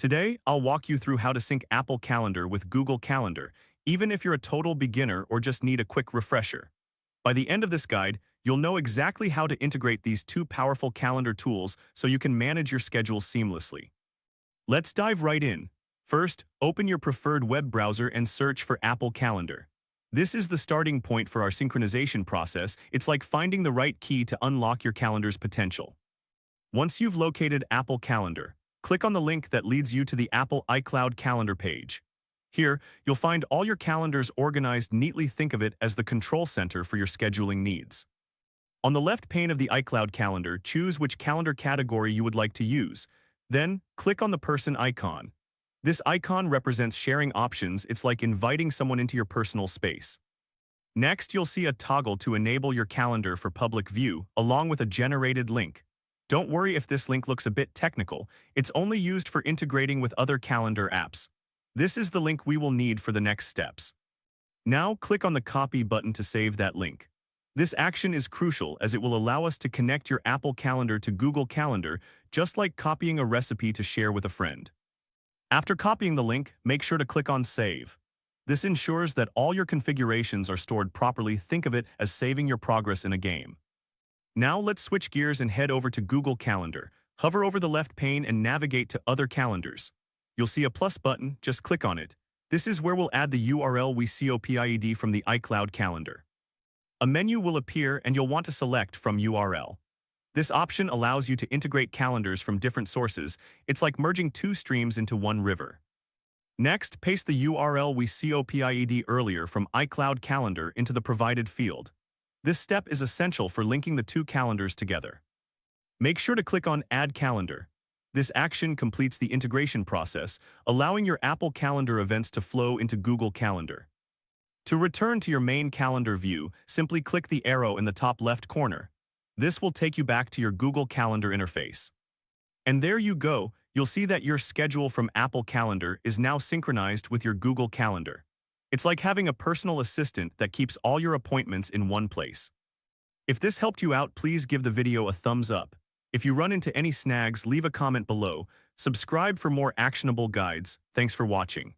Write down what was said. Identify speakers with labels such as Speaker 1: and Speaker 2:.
Speaker 1: Today, I'll walk you through how to sync Apple Calendar with Google Calendar, even if you're a total beginner or just need a quick refresher. By the end of this guide, you'll know exactly how to integrate these two powerful calendar tools so you can manage your schedule seamlessly. Let's dive right in. First, open your preferred web browser and search for Apple Calendar. This is the starting point for our synchronization process. It's like finding the right key to unlock your calendar's potential. Once you've located Apple Calendar, click on the link that leads you to the Apple iCloud Calendar page. Here, you'll find all your calendars organized neatly. Think of it as the control center for your scheduling needs. On the left pane of the iCloud calendar, choose which calendar category you would like to use. Then, click on the person icon. This icon represents sharing options. It's like inviting someone into your personal space. Next, you'll see a toggle to enable your calendar for public view, along with a generated link. Don't worry if this link looks a bit technical. It's only used for integrating with other calendar apps. This is the link we will need for the next steps. Now, click on the copy button to save that link. This action is crucial as it will allow us to connect your Apple Calendar to Google Calendar, just like copying a recipe to share with a friend. After copying the link, make sure to click on Save. This ensures that all your configurations are stored properly. Think of it as saving your progress in a game. Now let's switch gears and head over to Google Calendar. Hover over the left pane and navigate to Other Calendars. You'll see a plus button, just click on it. This is where we'll add the URL we copied from the iCloud calendar. A menu will appear and you'll want to select from URL. This option allows you to integrate calendars from different sources. It's like merging two streams into one river. Next, paste the URL we copied earlier from iCloud Calendar into the provided field. This step is essential for linking the two calendars together. Make sure to click on Add Calendar. This action completes the integration process, allowing your Apple Calendar events to flow into Google Calendar. To return to your main calendar view, simply click the arrow in the top left corner. This will take you back to your Google Calendar interface. And there you go, you'll see that your schedule from Apple Calendar is now synchronized with your Google Calendar. It's like having a personal assistant that keeps all your appointments in one place. If this helped you out, please give the video a thumbs up. If you run into any snags, leave a comment below. Subscribe for more actionable guides. Thanks for watching.